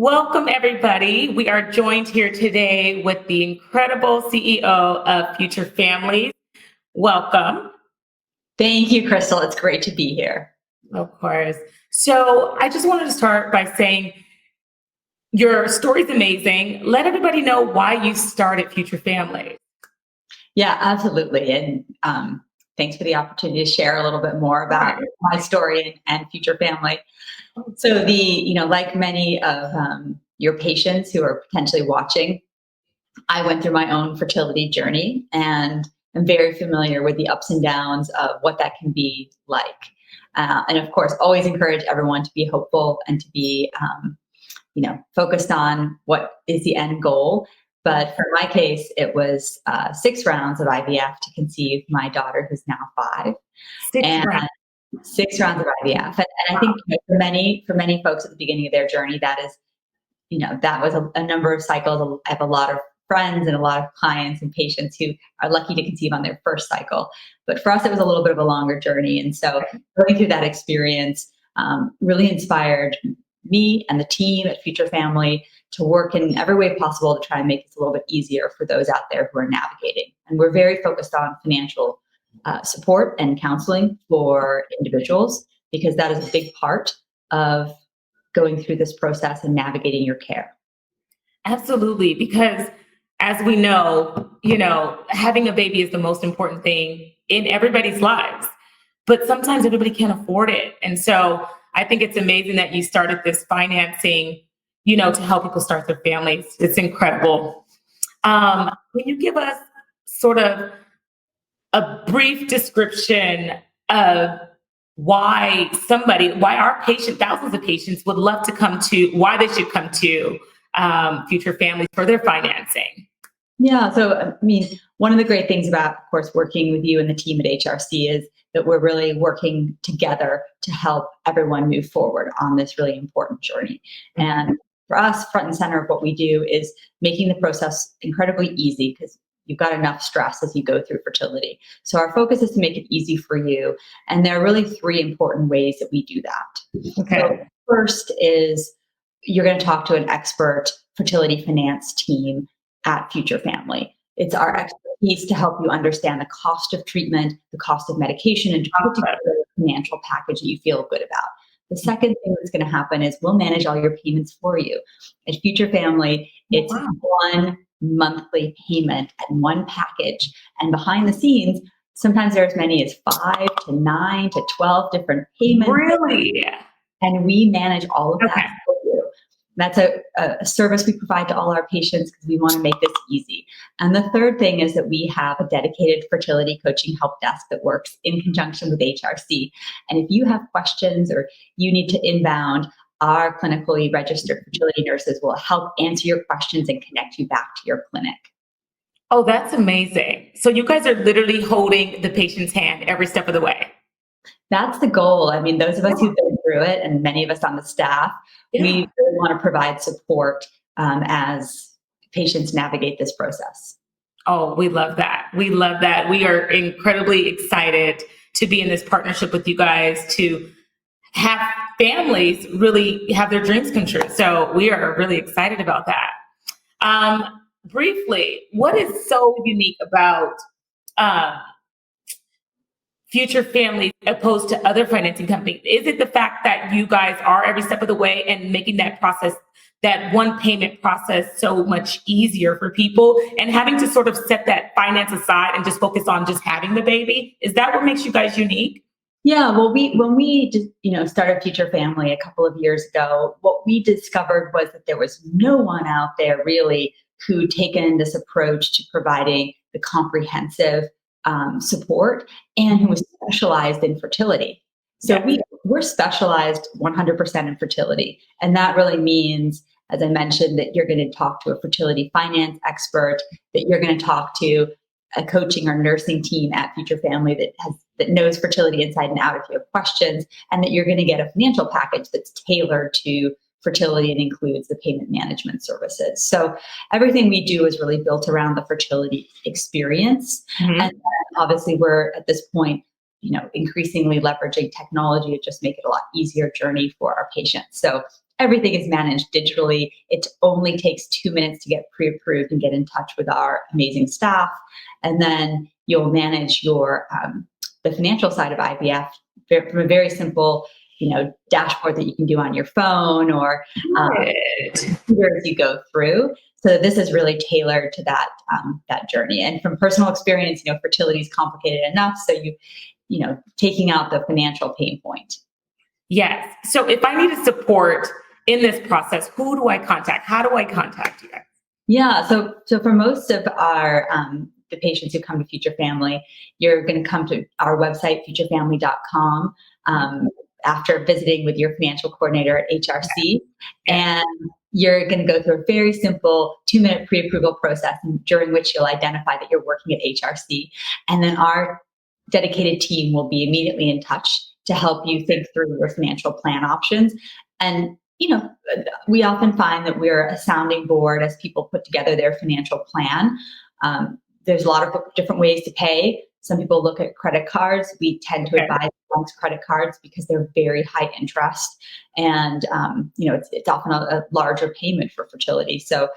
Welcome, everybody. We are joined here today with the incredible CEO of Future Family. Welcome. Thank you, Crystal. It's great to be here. Of course. So I just wanted to start by saying your story's amazing. Let everybody know why you started Future Family. Yeah, absolutely. And thanks for the opportunity to share a little bit more about my story and Future Family. So like many of your patients who are potentially watching, I went through my own fertility journey and I'm very familiar with the ups and downs of what that can be like. And of course, always encourage everyone to be hopeful and to be, focused on what is the end goal. But for my case, it was 6 rounds of IVF to conceive my daughter, who's now 5. Rounds. 6 rounds of IVF. And I think for many folks at the beginning of their journey, that is, that was a number of cycles. I have a lot of friends and a lot of clients and patients who are lucky to conceive on their first cycle. But for us, it was a little bit of a longer journey. And so going through that experience really inspired me and the team at Future Family to work in every way possible to try and make this a little bit easier for those out there who are navigating. And we're very focused on financial support and counseling for individuals, because that is a big part of going through this process and navigating your care. Absolutely, because as we know, having a baby is the most important thing in everybody's lives, but sometimes everybody can't afford it. And so I think it's amazing that you started this financing, to help people start their families. It's incredible. Can you give us sort of a brief description of why our patients, thousands of patients would love to why they should come to Future Families for their financing? Yeah. So, one of the great things about, of course, working with you and the team at HRC is that we're really working together to help everyone move forward on this really important journey. And for us, front and center of what we do is making the process incredibly easy, because you've got enough stress as you go through fertility. So our focus is to make it easy for you. And there are really 3 important ways that we do that. Okay. So first is you're going to talk to an expert fertility finance team at Future Family. It's our expertise to help you understand the cost of treatment, the cost of medication, and to put together a financial package that you feel good about. The second thing that's going to happen is we'll manage all your payments for you. At Future Family, it's one monthly payment and one package. And behind the scenes, sometimes there are as many as 5 to 9 to 12 different payments. Really? And we manage all of that for you. That's a service we provide to all our patients because we want to make this easy. And the third thing is that we have a dedicated fertility coaching help desk that works in conjunction with HRC. And if you have questions or you need to inbound, our clinically registered fertility nurses will help answer your questions and connect you back to your clinic. Oh, that's amazing. So you guys are literally holding the patient's hand every step of the way. That's the goal. Those of us who've been through it, and many of us on the staff, we really want to provide support as patients navigate this process. Oh, we love that. We love that. We are incredibly excited to be in this partnership with you guys to have families really have their dreams come true. So we are really excited about that. Briefly, what is so unique about Future Family opposed to other financing companies? Is it the fact that you guys are every step of the way and making that process, that one payment process, so much easier for people, and having to sort of set that finance aside and just focus on just having the baby? Is that what makes you guys unique? Yeah, well, when we just, started Future Family a couple of years ago, what we discovered was that there was no one out there really who'd taken this approach to providing the comprehensive support and who was specialized in fertility. So we're specialized 100% in fertility. And that really means, as I mentioned, that you're going to talk to a fertility finance expert, that you're going to talk to a coaching or nursing team at Future Family that knows fertility inside and out if you have questions, and that you're going to get a financial package that's tailored to fertility and includes the payment management services. So everything we do is really built around the fertility experience. And then obviously we're at this point, increasingly leveraging technology to just make it a lot easier journey for our patients. So Everything is managed digitally. It only takes 2 minutes to get pre-approved and get in touch with our amazing staff. And then you'll manage the financial side of IVF from a very simple, dashboard that you can do on your phone or as you go through. So this is really tailored to that journey. And from personal experience, fertility is complicated enough. So taking out the financial pain point. Yes. So if I needed support in this process, who do I contact? How do I contact you guys? Yeah. So for most of our the patients who come to Future Family, you're going to come to our website, futurefamily.com, after visiting with your financial coordinator at HRC. And you're going to go through a very simple 2-minute pre-approval process during which you'll identify that you're working at HRC. And then our dedicated team will be immediately in touch to help you think through your financial plan options. And we often find that we're a sounding board as people put together their financial plan. There's a lot of different ways to pay. Some people look at credit cards. We tend to advise against credit cards because they're very high interest, and it's often a larger payment for fertility. So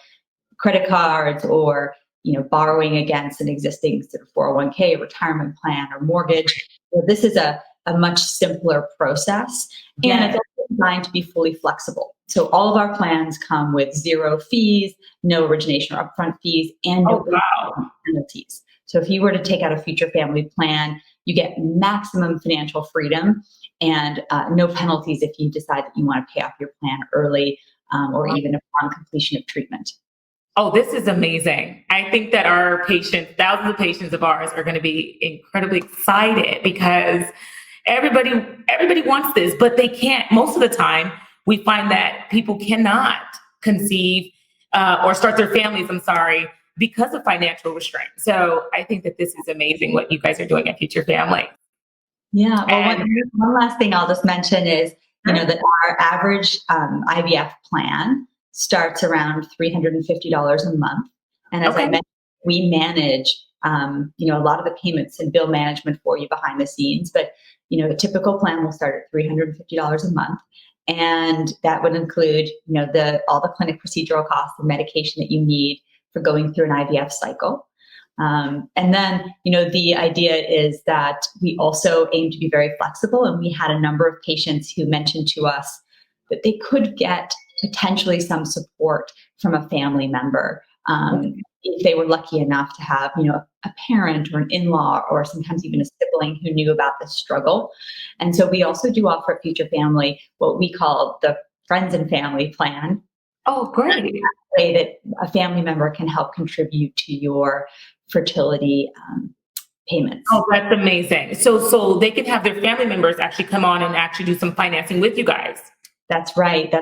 credit cards or borrowing against an existing sort of 401k, retirement plan, or mortgage. This is a much simpler process, and it's also designed to be fully flexible. So all of our plans come with 0 fees, no origination or upfront fees, and no penalties. So if you were to take out a Future Family plan, you get maximum financial freedom and no penalties if you decide that you want to pay off your plan early or even upon completion of treatment. Oh, this is amazing. I think that our patients, thousands of patients of ours, are going to be incredibly excited because everybody wants this, but they can't. Most of the time, we find that people cannot conceive or start their families, because of financial restraint. So I think that this is amazing what you guys are doing at Future Family. Yeah. Well, one last thing I'll just mention is, that our average IVF plan starts around $350 a month. And as I mentioned, we manage, a lot of the payments and bill management for you behind the scenes. But, a typical plan will start at $350 a month. And that would include, all the clinic procedural costs, the medication that you need for going through an IVF cycle. And then, the idea is that we also aim to be very flexible. And we had a number of patients who mentioned to us that they could get potentially some support from a family member if they were lucky enough to have, a parent or an in-law or sometimes even a sibling who knew about this struggle. And so we also do offer at Future Family what we call the Friends and Family Plan. Oh, great. Way that a family member can help contribute to your fertility payments. Oh, that's amazing. So they can have their family members actually come on and actually do some financing with you guys. That's right.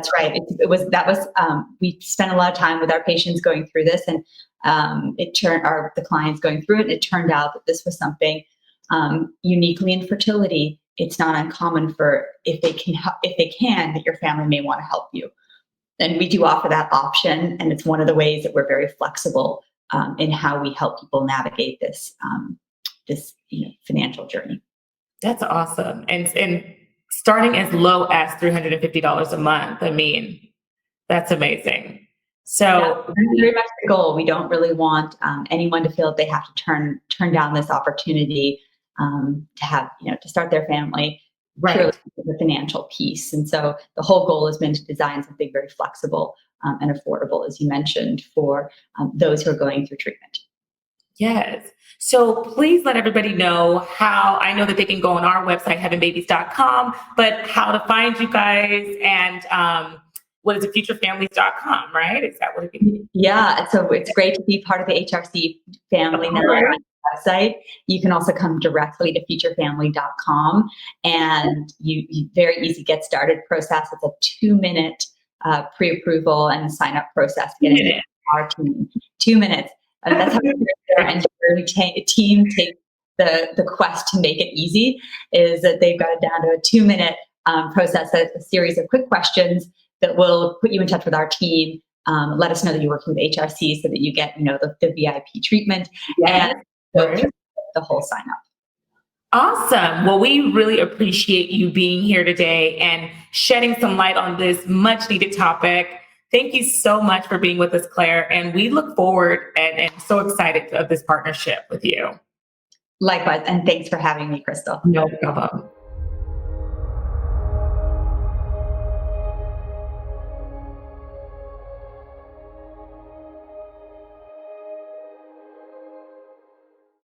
We spent a lot of time with our patients going through this, and the clients going through it. And it turned out that this was something uniquely in fertility. It's not uncommon for if they can, that your family may want to help you. And we do offer that option, and it's one of the ways that we're very flexible in how we help people navigate this financial journey. That's awesome, and starting as low as $350 a month. I mean, that's amazing. So that's very much the goal. We don't really want anyone to feel that they have to turn down this opportunity to have to start their family. Right. The financial piece. And so the whole goal has been to design something very flexible and affordable, as you mentioned, for those who are going through treatment. Yes. So please let everybody know how. I know that they can go on our website, heavenbabies.com, but how to find you guys and what is it, futurefamilies.com, right? Is that what it is? Yeah. So it's great to be part of the HRC family network. Website. You can also come directly to futurefamily.com, and you very easy get started process. It's a 2-minute pre-approval and sign up process. Get into our team. 2 minutes. That's how our engineering team take the quest to make it easy. Is that they've got it down to a 2-minute process, a series of quick questions that will put you in touch with our team. Let us know that you're working with HRC so that you get the VIP treatment. And the whole sign up. Awesome. Well, we really appreciate you being here today and shedding some light on this much needed topic. Thank you so much for being with us, Claire. And we look forward and so excited of this partnership with you. Likewise. And thanks for having me, Crystal. No problem.